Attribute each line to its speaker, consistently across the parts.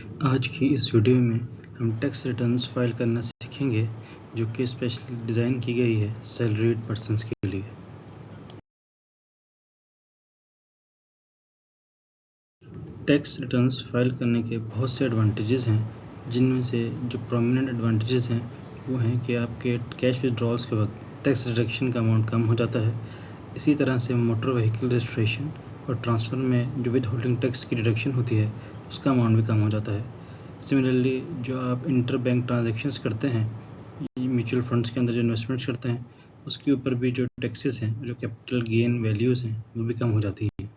Speaker 1: आज की इस वीडियो में हम टैक्स रिटर्न्स फाइल करना सीखेंगे जो कि स्पेशली डिज़ाइन की गई है सैलरीड पर्सन्स के लिए। टैक्स रिटर्न्स फाइल करने के बहुत से एडवांटेजेस हैं, जिनमें से जो प्रोमिनेंट एडवांटेजेस हैं वो हैं कि आपके कैश विड्रॉल्स के वक्त टैक्स डिडक्शन का अमाउंट कम हो जाता है। इसी तरह से मोटर व्हीकल रजिस्ट्रेशन और ट्रांसफ़र में जो विद होल्डिंग टैक्स की डिडक्शन होती है उसका अमाउंट भी कम हो जाता है। सिमिलरली जो आप इंटर बैंक ट्रांजेक्शन्स करते हैं, म्यूचुअल फंड्स के अंदर जो इन्वेस्टमेंट्स करते हैं, उसके ऊपर भी जो टैक्सेस हैं, जो कैपिटल गेन वैल्यूज़ हैं, वो भी कम हो जाती हैं।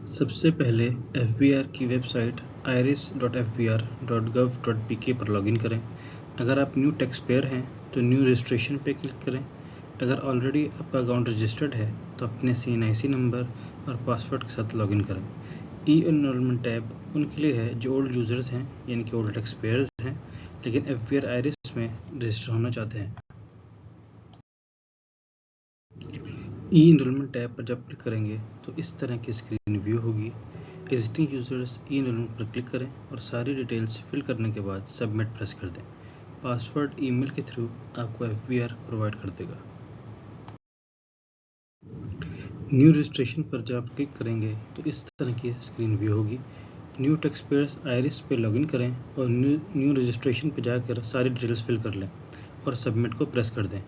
Speaker 1: सबसे पहले एफबीआर की वेबसाइट iris.fbr.gov.pk पर लॉगिन करें। अगर आप न्यू टैक्स पेयर हैं तो न्यू रजिस्ट्रेशन पे क्लिक करें। अगर ऑलरेडी आपका अकाउंट रजिस्टर्ड है तो अपने CNIC नंबर और पासवर्ड के साथ लॉगिन करें। ई एनरोलमेंट टैब उनके लिए है जो ओल्ड यूज़र्स हैं, यानी कि ओल्ड टैक्स पेयर्स हैं, लेकिन एफबीआर आईरिस में रजिस्टर होना चाहते हैं। ई एनरोलमेंट टैब पर जब क्लिक करेंगे तो इस तरह की स्क्रीन व्यू होगी। एग्जिस्टिंग यूज़र्स ई एनरोलमेंट पर क्लिक करें और सारी डिटेल्स फिल करने के बाद सबमिट प्रेस कर दें। पासवर्ड ईमेल के थ्रू आपको एफबीआर प्रोवाइड कर देगा। न्यू रजिस्ट्रेशन पर जब क्लिक करेंगे तो इस तरह की स्क्रीन व्यू होगी। न्यू टैक्स पेयर्स आईरिस पे लॉगिन करें और न्यू रजिस्ट्रेशन पे जाकर सारी डिटेल्स फिल कर लें और सबमिट को प्रेस कर दें।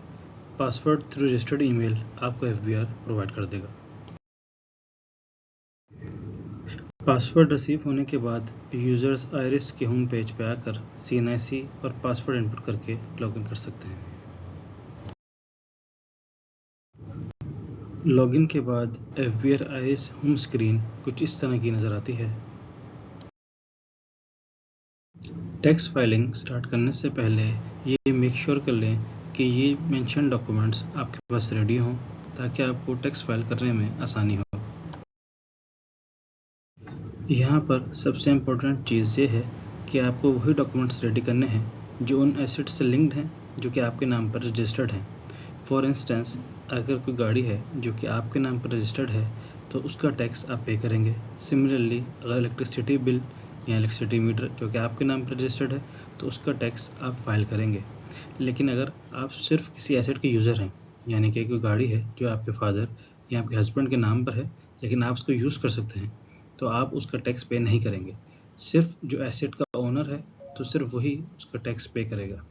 Speaker 1: पासवर्ड थ्रू रजिस्टर्ड ईमेल आपको एफबीआर प्रोवाइड कर देगा। पासवर्ड रिसीव होने के बाद यूज़र्स आईरिस के होम पेज पे आकर CNIC और पासवर्ड इनपुट करके लॉगिन कर सकते हैं। लॉगिन के बाद एफबीआर आईरिस होम स्क्रीन कुछ इस तरह की नज़र आती है। टैक्स फाइलिंग स्टार्ट करने से पहले ये मेक श्योर कर लें कि ये मेंशन डॉक्यूमेंट्स आपके पास रेडी हों ताकि आपको टैक्स फाइल करने में आसानी हो। यहाँ पर सबसे इम्पोर्टेंट चीज़ ये है कि आपको वही डॉक्यूमेंट्स रेडी करने हैं जो उन एसेट्स से लिंक्ड हैं जो कि आपके नाम पर रजिस्टर्ड हैं। फॉर इंस्टेंस, अगर कोई गाड़ी है जो कि आपके नाम पर रजिस्टर्ड है तो उसका टैक्स आप पे करेंगे। सिमिलरली अगर इलेक्ट्रिसिटी बिल या इलेक्ट्रिसिटी मीटर जो कि आपके नाम पर रजिस्टर्ड है तो उसका टैक्स आप फाइल करेंगे। लेकिन अगर आप सिर्फ किसी एसेट के यूज़र हैं, यानी कि कोई गाड़ी है जो आपके फादर या आपके हस्बैंड के नाम पर है लेकिन आप उसको यूज़ कर सकते हैं, तो आप उसका टैक्स पे नहीं करेंगे। सिर्फ जो एसेट का ओनर है तो सिर्फ वही उसका टैक्स पे करेगा।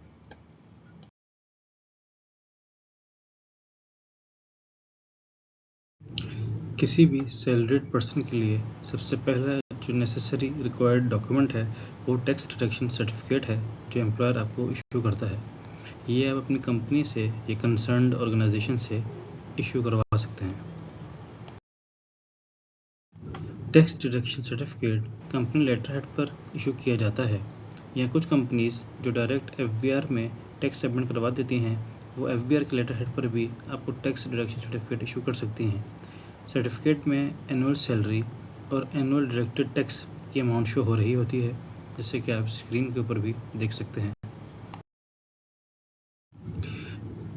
Speaker 1: किसी भी सैलरीड पर्सन के लिए सबसे पहला जो नेसेसरी रिक्वायर्ड डॉक्यूमेंट है वो टैक्स डिडक्शन सर्टिफिकेट है जो एम्प्लॉयर आपको इशू करता है। ये आप अपनी कंपनी से या कंसर्न्ड ऑर्गेनाइजेशन से इशू करवा सकते हैं। Tax deduction certificate company letter head पर इशू किया जाता है, या कुछ कंपनीज जो डायरेक्ट एफबीआर में टैक्स सबमिट करवा देती हैं वो एफबीआर के लेटर हेड पर भी आपको टैक्स डिडक्शन सर्टिफिकेट इशू कर सकती हैं। सर्टिफिकेट में एनुअल सैलरी और एनुअल डायरेक्टेड टैक्स की अमाउंट शो हो रही होती है, जैसे कि आप स्क्रीन के ऊपर भी देख सकते हैं।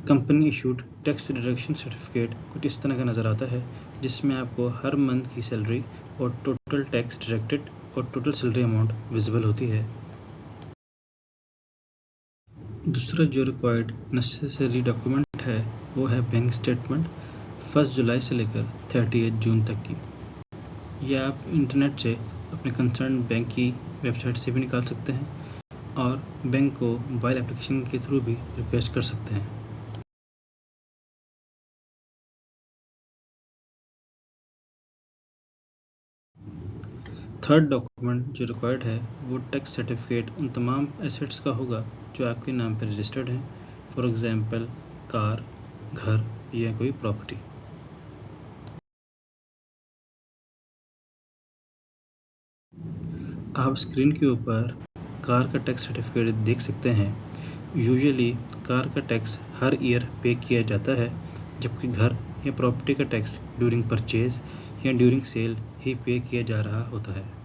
Speaker 1: Company issued tax deduction certificate कुछ इस तरह का नज़र आता है, जिसमें आपको हर मंथ की सैलरी और टोटल टैक्स डायरेक्टेड और टोटल सैलरी अमाउंट विजिबल होती है। दूसरा जो रिक्वायर्ड नेसेसरी डॉक्यूमेंट है वो है बैंक स्टेटमेंट 1 जुलाई से लेकर 30 जून तक की। यह आप इंटरनेट से अपने कंसर्न बैंक की वेबसाइट से भी निकाल सकते हैं और बैंक को मोबाइल एप्लीकेशन के थ्रू भी रिक्वेस्ट कर सकते हैं। थर्ड डॉक्यूमेंट जो रिक्वायर्ड है वो टैक्स सर्टिफिकेट उन तमाम एसेट्स का होगा जो आपके नाम पर रजिस्टर्ड हैं, फॉर एग्जांपल कार, घर या कोई प्रॉपर्टी। आप स्क्रीन के ऊपर कार का टैक्स सर्टिफिकेट देख सकते हैं। यूजुअली कार का टैक्स हर ईयर पे किया जाता है, जबकि घर या प्रॉपर्टी का टैक्स ड्यूरिंग परचेज या ड्यूरिंग सेल ही पे किया जा रहा होता है।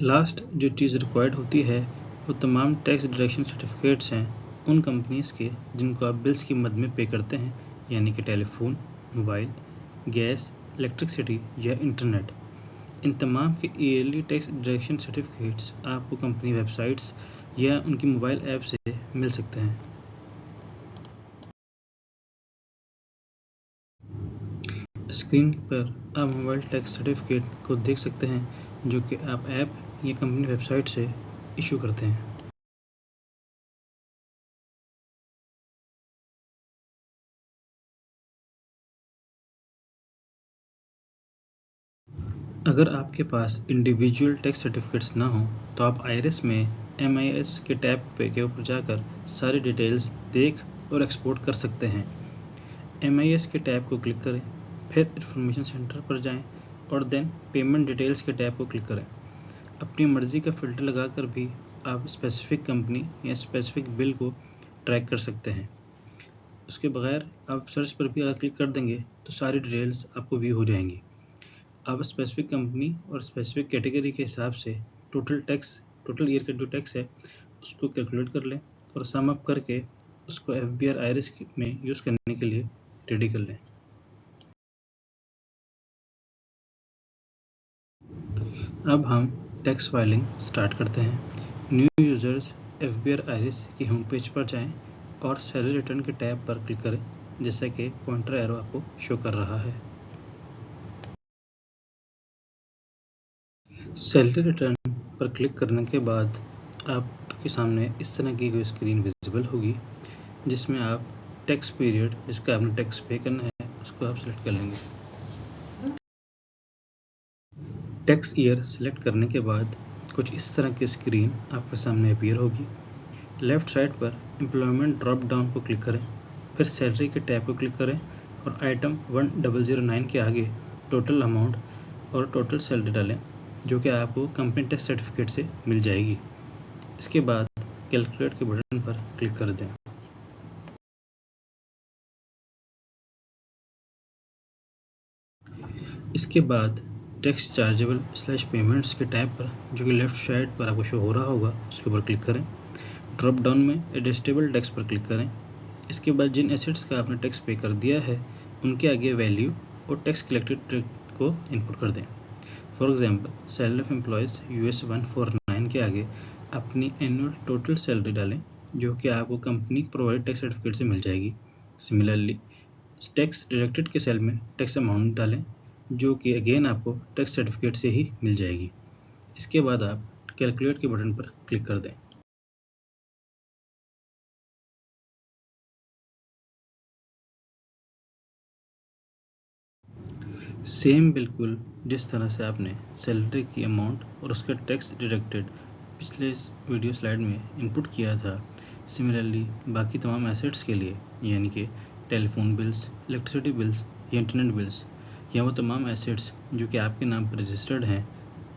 Speaker 1: लास्ट जो चीज़ रिक्वायर्ड होती है वो तमाम टैक्स डिडक्शन सर्टिफिकेट्स हैं उन कंपनीज़ के जिनको आप बिल्स की मद में पे करते हैं, यानी कि टेलीफोन, मोबाइल, गैस, इलेक्ट्रिसिटी या इंटरनेट। इन तमाम के ईयरली टैक्स डिडक्शन सर्टिफिकेट्स आपको कंपनी वेबसाइट्स या उनकी मोबाइल ऐप से मिल सकते हैं। स्क्रीन पर आप मोबाइल टैक्स सर्टिफिकेट को देख सकते हैं जो कि आप ऐप या कंपनी वेबसाइट से इशू करते हैं। अगर आपके पास इंडिविजुअल टैक्स सर्टिफिकेट्स ना हो तो आप आईआरएस में MIS के टैब के ऊपर जाकर सारी डिटेल्स देख और एक्सपोर्ट कर सकते हैं। MIS के टैब को क्लिक करें, फिर इंफॉर्मेशन सेंटर पर जाएं और देन पेमेंट डिटेल्स के टैब को क्लिक करें। अपनी मर्ज़ी का फ़िल्टर लगाकर भी आप स्पेसिफिक कंपनी या स्पेसिफिक बिल को ट्रैक कर सकते हैं। उसके बगैर आप सर्च पर भी अगर क्लिक कर देंगे तो सारी डिटेल्स आपको व्यू हो जाएंगी। आप स्पेसिफिक कंपनी और स्पेसिफिक कैटेगरी के हिसाब से टोटल ईयर का जो टैक्स है उसको कैलकुलेट कर लें और सम अप करके उसको FBR IRS में यूज़ करने के लिए रेडी कर लें। अब हम टैक्स फाइलिंग स्टार्ट करते हैं। न्यू यूज़र्स FBR IRS की होम पेज पर जाएं और सैलरी रिटर्न के टैब पर क्लिक करें, जैसा कि पॉइंटर एरो आपको शो कर रहा है। सैलरी रिटर्न पर क्लिक करने के बाद आपके सामने इस तरह की कोई स्क्रीन विजिबल होगी जिसमें आप टैक्स पीरियड जिसका आपने टैक्स पे करना है उसको आप सेलेक्ट कर लेंगे। टैक्स ईयर सेलेक्ट करने के बाद कुछ इस तरह की स्क्रीन आपके सामने अपीयर होगी। लेफ़्ट साइड पर एम्प्लॉयमेंट ड्रॉप डाउन को क्लिक करें, फिर सैलरी के टैब को क्लिक करें और आइटम 1009 के आगे टोटल अमाउंट और टोटल सैलरी डालें जो कि आपको कंपनी टैक्स सर्टिफिकेट से मिल जाएगी। इसके बाद कैलकुलेट के बटन पर क्लिक कर दें। इसके बाद टैक्स चार्जेबल / पेमेंट्स के टैब पर जो कि लेफ़्ट साइड पर आपको शो हो रहा होगा उसके ऊपर क्लिक करें। ड्रॉप डाउन में एडजस्टेबल टैक्स पर क्लिक करें। इसके बाद जिन एसेट्स का आपने टैक्स पे कर दिया है उनके आगे वैल्यू और टैक्स कलेक्टेड को इनपुट कर दें। For example salary of employees US 149 के आगे अपनी एनुअल टोटल सैलरी डालें जो कि आपको कंपनी प्रोवाइड टैक्स सर्टिफिकेट से मिल जाएगी। सिमिलरली टैक्स डिडक्टेड के सेल में टैक्स अमाउंट डालें जो कि अगेन आपको टैक्स सर्टिफिकेट से ही मिल जाएगी। इसके बाद आप कैलकुलेट के बटन पर क्लिक कर दें। सेम बिल्कुल जिस तरह से आपने सैलरी की अमाउंट और उसका टैक्स डिडक्टेड पिछले वीडियो स्लाइड में इनपुट किया था, सिमिलरली बाकी तमाम एसेट्स के लिए यानी कि टेलीफोन बिल्स, इलेक्ट्रिसिटी बिल्स या इंटरनेट बिल्स या वो तमाम एसेट्स जो कि आपके नाम पर रजिस्टर्ड हैं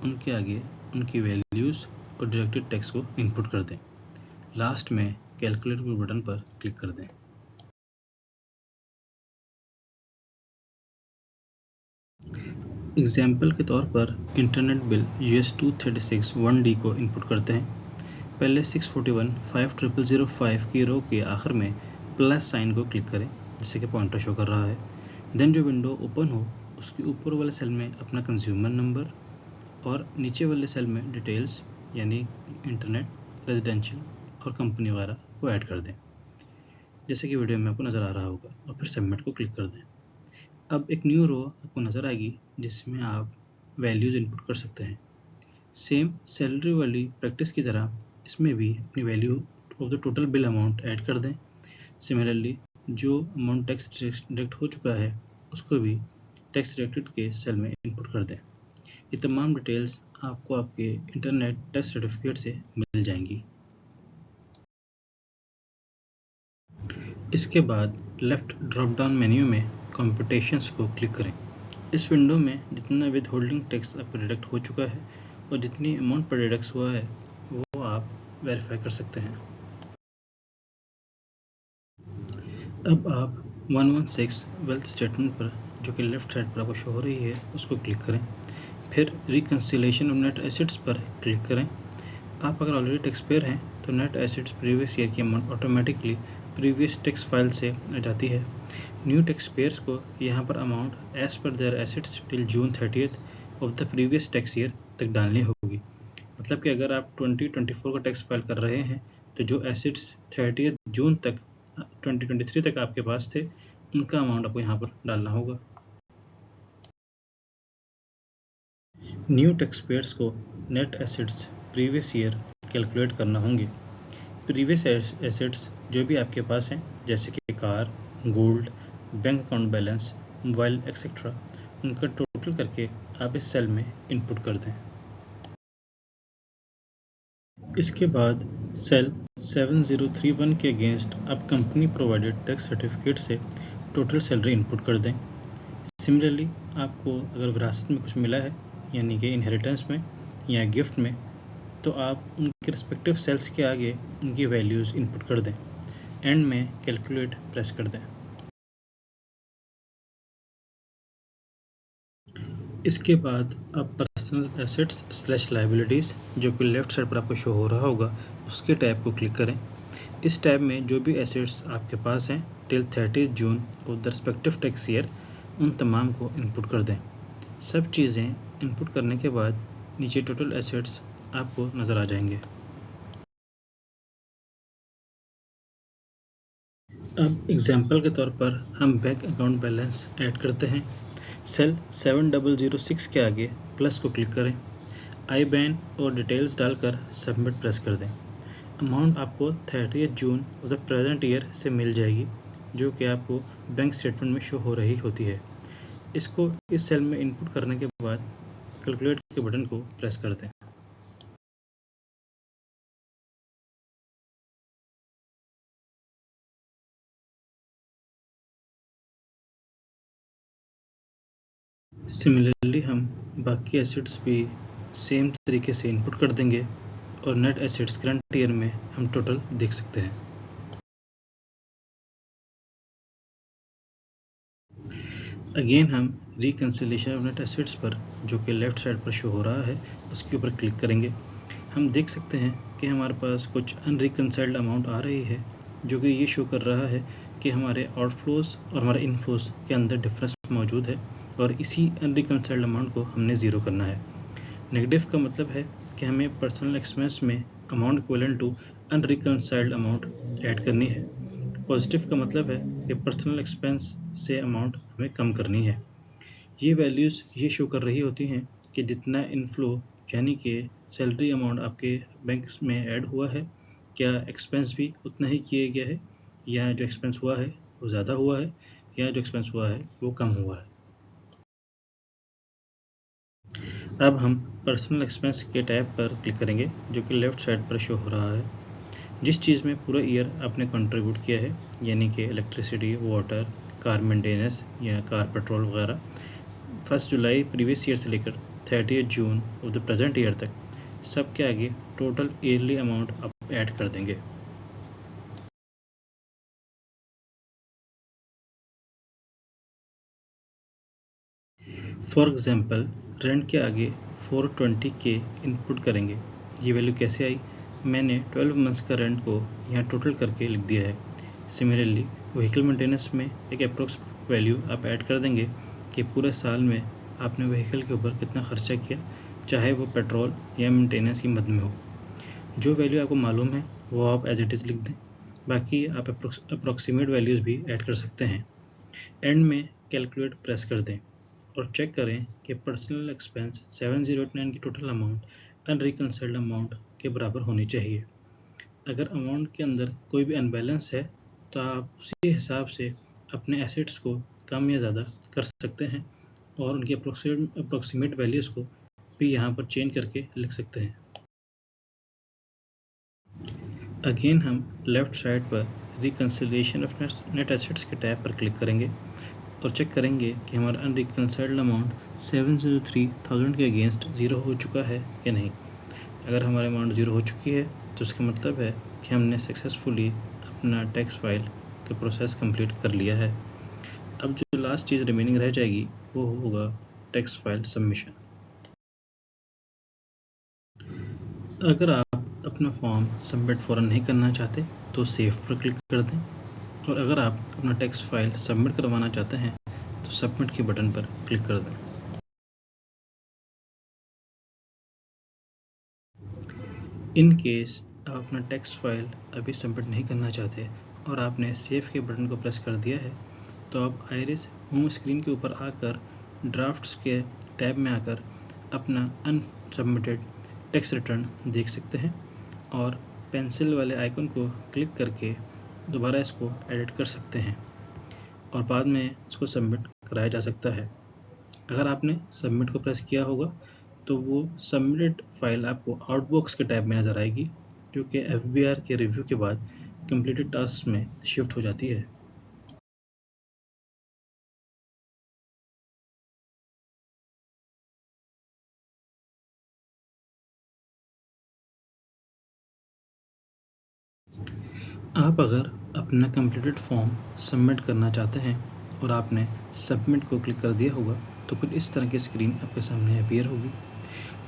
Speaker 1: उनके आगे उनकी वैल्यूज़ और डिडक्टेड टैक्स को इनपुट कर दें। लास्ट में कैलकुलेट बटन पर क्लिक कर दें। एग्जाम्पल के तौर पर इंटरनेट बिल US 236 1D को इनपुट करते हैं। पहले 641 5005 की रो के आखिर में प्लस साइन को क्लिक करें जैसे कि पॉइंटर शो कर रहा है। देन जो विंडो ओपन हो उसके ऊपर वाले सेल में अपना कंज्यूमर नंबर और नीचे वाले सेल में डिटेल्स यानी इंटरनेट, रेजिडेंशियल और कंपनी वगैरह को ऐड कर दें जैसे कि वीडियो में आपको नज़र आ रहा होगा और फिर सबमिट को क्लिक कर दें। अब एक न्यू रो आपको नज़र आएगी जिसमें आप वैल्यूज़ इनपुट कर सकते हैं। सेम सैलरी वाली प्रैक्टिस की तरह इसमें भी अपनी value of the total bill amount add कर दें। सिमिलरली जो अमाउंट टैक्स डिडक्ट हो चुका है उसको भी टैक्स डिडक्टेड के सेल में इनपुट कर दें। ये तमाम डिटेल्स आपको आपके इंटरनेट टैक्स सर्टिफिकेट से मिल जाएंगी। इसके बाद लेफ़्ट ड्रॉप डाउन मेन्यू में कंप्यूटेशंस को क्लिक करें। इस विंडो में जितना विद होल्डिंग टैक्स आपका डिडक्ट हो चुका है और जितनी अमाउंट पर डिडक्ट हुआ है वो आप वेरीफाई कर सकते हैं। अब आप 116 वेल्थ स्टेटमेंट पर जो कि लेफ़्ट साइड पर आपको शो हो रही है उसको क्लिक करें, फिर रिकन्सिलिएशन ऑफ नेट एसेट्स पर क्लिक करें। आप अगर ऑलरेडी टैक्स पेयर हैं तो नेट एसेट्स प्रीवियस ईयर की amount automatically previous tax file से आ जाती है। न्यू टैक्स पेयर्स को यहाँ पर amount as per their assets till June 30th of the previous tax year तक डालनी होगी। मतलब कि अगर आप 2024 का टैक्स फाइल कर रहे हैं तो जो एसेट्स 30 जून तक 2023 तक आपके पास थे उनका अमाउंट आपको यहाँ पर डालना होगा। न्यू टैक्स पेयर्स को net assets previous year calculate करना होंगे। प्रीवियस एसेट्स जो भी आपके पास हैं जैसे कि car, gold, bank account balance, mobile etcetera, उनका टोटल करके आप इस सेल में इनपुट कर दें। इसके बाद सेल 7031 के अगेंस्ट आप कंपनी प्रोवाइडेड टैक्स सर्टिफिकेट से टोटल सैलरी इनपुट कर दें। सिमिलरली आपको अगर विरासत में कुछ मिला है यानी कि इनहेरिटेंस में या गिफ्ट में तो आप उनके रिस्पेक्टिव सेल्स के आगे उनकी वैल्यूज़ इनपुट कर दें। एंड में कैलकुलेट प्रेस कर दें। इसके बाद आप पर्सनल एसेट्स स्लैश लायबिलिटीज़ जो कि लेफ्ट साइड पर आपको शो हो रहा होगा उसके टैब को क्लिक करें। इस टैब में जो भी एसेट्स आपके पास हैं till 30 June of the respective tax year उन तमाम को इनपुट कर दें। सब चीज़ें इनपुट करने के बाद नीचे टोटल एसेट्स आपको नज़र आ जाएंगे। अब एग्जांपल के तौर पर हम बैंक अकाउंट बैलेंस ऐड करते हैं। सेल 7006 के आगे प्लस को क्लिक करें, IBAN और डिटेल्स डालकर सबमिट प्रेस कर दें। अमाउंट आपको 30 June of the present year से मिल जाएगी जो कि आपको बैंक स्टेटमेंट में शो हो रही होती है। इसको इस सेल में इनपुट करने के बाद कैलकुलेट के बटन को प्रेस कर दें। सिमिलरली हम बाकी एसेट्स भी सेम तरीके से इनपुट कर देंगे और नेट एसेट्स करंट ईयर में हम टोटल देख सकते हैं। अगेन हम रिकंसिलिएशन ऑफ नेट एसेट्स पर जो कि लेफ्ट साइड पर शो हो रहा है उसके ऊपर क्लिक करेंगे। हम देख सकते हैं कि हमारे पास कुछ अनरिकंसाइल्ड अमाउंट आ रही है जो कि ये शो कर रहा है कि हमारे आउटफ्लोज और हमारे इनफ्लोज के अंदर डिफरेंस मौजूद है और इसी अनरिकंसाइल्ड अमाउंट को हमने ज़ीरो करना है। नेगेटिव का मतलब है कि हमें पर्सनल एक्सपेंस में amount equivalent to unreconciled amount add करनी है। पॉजिटिव का मतलब है कि पर्सनल एक्सपेंस से अमाउंट हमें कम करनी है। ये वैल्यूज़ ये शो कर रही होती हैं कि जितना इनफ्लो यानी कि सैलरी अमाउंट आपके बैंक में ऐड हुआ है क्या एक्सपेंस भी उतना ही किया गया है या जो एक्सपेंस हुआ है वो ज़्यादा हुआ है या जो एक्सपेंस हुआ है वो कम हुआ है। अब हम पर्सनल एक्सपेंस के टैब पर क्लिक करेंगे जो कि लेफ़्ट साइड पर शो हो रहा है। जिस चीज़ में पूरा ईयर आपने कंट्रीब्यूट किया है यानी कि इलेक्ट्रिसिटी, वाटर, कार मेंटेनेंस या कार पेट्रोल वगैरह 1 जुलाई प्रीवियस ईयर से लेकर 30 June of the present year तक सब के आगे टोटल ईयरली अमाउंट आप ऐड कर देंगे। फॉर एग्जांपल रेंट के आगे 420 के इनपुट करेंगे। ये वैल्यू कैसे आई? मैंने 12 मंथ्स का रेंट को यहाँ टोटल करके लिख दिया है। सिमिलरली व्हीकल मेंटेनेंस में एक अप्रोक्स वैल्यू आप ऐड कर देंगे कि पूरे साल में आपने व्हीकल के ऊपर कितना खर्चा किया, चाहे वो पेट्रोल या मेंटेनेंस की मद में हो। जो वैल्यू आपको मालूम है वो आप एज इट इज़ लिख दें, बाकी आप अप्रोक्सीमेट वैल्यूज़ भी ऐड कर सकते हैं। एंड में कैलकुलेट प्रेस कर दें और चेक करें कि पर्सनल एक्सपेंस 7089 की टोटल अमाउंट अनरिकंसाइल्ड अमाउंट के बराबर होनी चाहिए। अगर अमाउंट के अंदर कोई भी अनबैलेंस है तो आप उसी हिसाब से अपने एसेट्स को कम या ज़्यादा कर सकते हैं और उनकी अप्रोक्सीमेट वैल्यूज़ को भी यहाँ पर चेंज करके लिख सकते हैं। अगेन हम लेफ़्ट साइड पर रिकंसिलिएशन ऑफ नेट एसेट्स के टैब पर क्लिक करेंगे और चेक करेंगे कि हमारा अनरिकंसाइल्ड अमाउंट 703,000 के अगेंस्ट ज़ीरो हो चुका है या नहीं। अगर हमारी अमाउंट ज़ीरो हो चुकी है तो इसका मतलब है कि हमने सक्सेसफुली अपना टैक्स फाइल का प्रोसेस कंप्लीट कर लिया है। अब जो लास्ट चीज़ रिमेनिंग रह जाएगी वो होगा टैक्स फाइल सबमिशन। अगर आप अपना फॉर्म सबमिट फ़ौरन नहीं करना चाहते तो सेव पर क्लिक कर दें और अगर आप अपना टेक्स्ट फाइल सबमिट करवाना चाहते हैं तो सबमिट के बटन पर क्लिक कर दें। इन केस आप अपना टेक्स्ट फाइल अभी सबमिट नहीं करना चाहते और आपने सेव के बटन को प्रेस कर दिया है तो आप आइरिस होम स्क्रीन के ऊपर आकर ड्राफ्ट्स के टैब में आकर अपना अनसबमिटेड टेक्स्ट रिटर्न देख सकते हैं और पेंसिल वाले आइकन को क्लिक करके दोबारा इसको एडिट कर सकते हैं और बाद में इसको सबमिट कराया जा सकता है। अगर आपने सबमिट को प्रेस किया होगा तो वो सबमिटेड फाइल आपको आउटबॉक्स के टैब में नज़र आएगी जो कि FBR के रिव्यू के बाद कंप्लीटेड टास्क में शिफ्ट हो जाती है। आप अगर अपना कंप्लीटेड फॉर्म सबमिट करना चाहते हैं और आपने सबमिट को क्लिक कर दिया होगा तो कुछ इस तरह की स्क्रीन आपके सामने अपीयर होगी।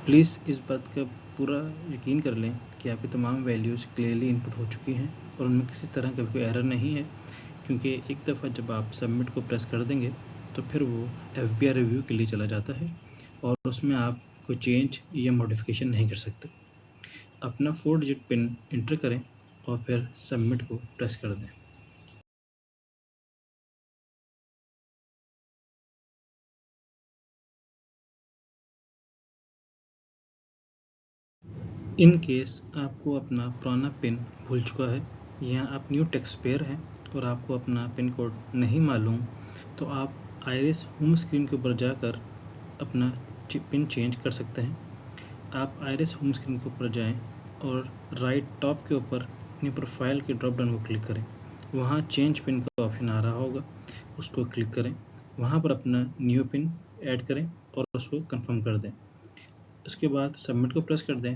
Speaker 1: प्लीज़ इस बात का पूरा यकीन कर लें कि आपकी तमाम वैल्यूज़ क्लियरली इनपुट हो चुकी हैं और उनमें किसी तरह का कोई एरर नहीं है, क्योंकि एक दफ़ा जब आप सबमिट को प्रेस कर देंगे तो फिर वो FBR रिव्यू के लिए चला जाता है और उसमें आप कोई चेंज या मॉडिफिकेशन नहीं कर सकते। अपना 4 डिजिट पिन इंटर करें और फिर सबमिट को प्रेस कर दें। इन केस आपको अपना पुराना पिन भूल चुका है या आप न्यू टैक्स पेयर हैं और आपको अपना पिन कोड नहीं मालूम तो आप आइरिस होम स्क्रीन के ऊपर जाकर अपना पिन चेंज कर सकते हैं। आप आइरिस होम स्क्रीन के ऊपर जाएं और राइट टॉप के ऊपर अपनी प्रोफाइल के ड्रॉप डाउन को क्लिक करें। वहाँ चेंज पिन का ऑप्शन आ रहा होगा, उसको क्लिक करें, वहाँ पर अपना न्यू पिन ऐड करें और उसको कंफर्म कर दें। उसके बाद सबमिट को प्रेस कर दें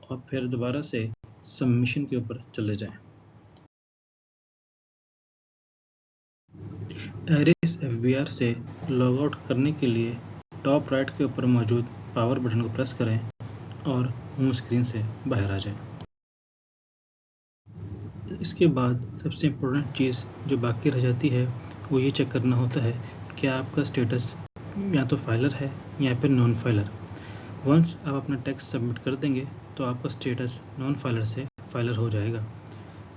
Speaker 1: और फिर दोबारा से सबमिशन के ऊपर चले जाएं। आइरिस FBR से लॉग आउट करने के लिए टॉप राइट के ऊपर मौजूद पावर बटन को प्रेस करें और होम स्क्रीन से बाहर आ जाएं। इसके बाद सबसे इम्पोर्टेंट चीज़ जो बाकी रह जाती है वो ये चेक करना होता है कि आपका स्टेटस या तो फाइलर है या फिर नॉन फाइलर। वंस आप अपना टेक्स्ट सबमिट कर देंगे तो आपका स्टेटस नॉन फाइलर से फाइलर हो जाएगा।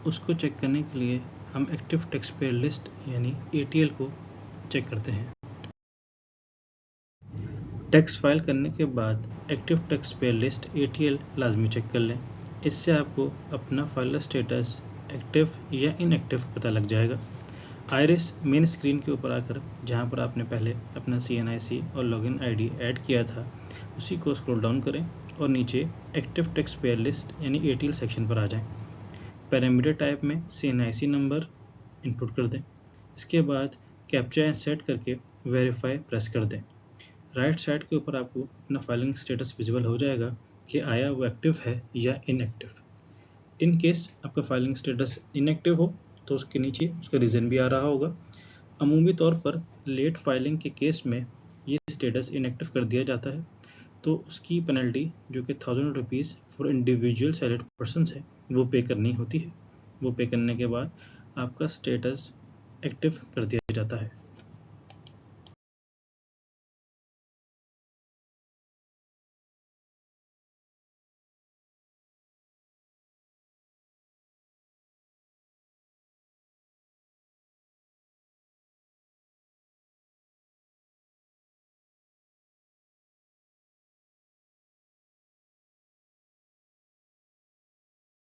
Speaker 1: उसको चेक करने के लिए हम एक्टिव टेक्स्ट पेयर लिस्ट यानी ATL को चेक करते हैं। टेक्स्ट फाइल करने के बाद active text pair list ATL लाजमी चेक कर लें। इससे आपको अपना फाइलर स्टेटस एक्टिव या इनएक्टिव पता लग जाएगा। आइरिस मेन स्क्रीन के ऊपर आकर जहां पर आपने पहले अपना CNIC और लॉगिन ID ऐड किया था उसी को स्क्रॉल डाउन करें और नीचे एक्टिव टेक्स्ट पेयर लिस्ट यानी ATL सेक्शन पर आ जाएं। पैरामीटर टाइप में CNIC नंबर इनपुट कर दें। इसके बाद कैप्चा एंड सेट करके वेरीफाई प्रेस कर दें। राइट साइड के ऊपर आपको अपना फाइलिंग स्टेटस विजिबल हो जाएगा कि आया वो एक्टिव है या इनएक्टिव। इन केस आपका फाइलिंग स्टेटस इनएक्टिव हो तो उसके नीचे उसका रीज़न भी आ रहा होगा। अमूमी तौर पर लेट फाइलिंग के केस में ये स्टेटस इनएक्टिव कर दिया जाता है तो उसकी पेनल्टी जो कि 1000 rupees for individual salaried person है वो पे करनी होती है। वो पे करने के बाद आपका स्टेटस एक्टिव कर दिया जाता है।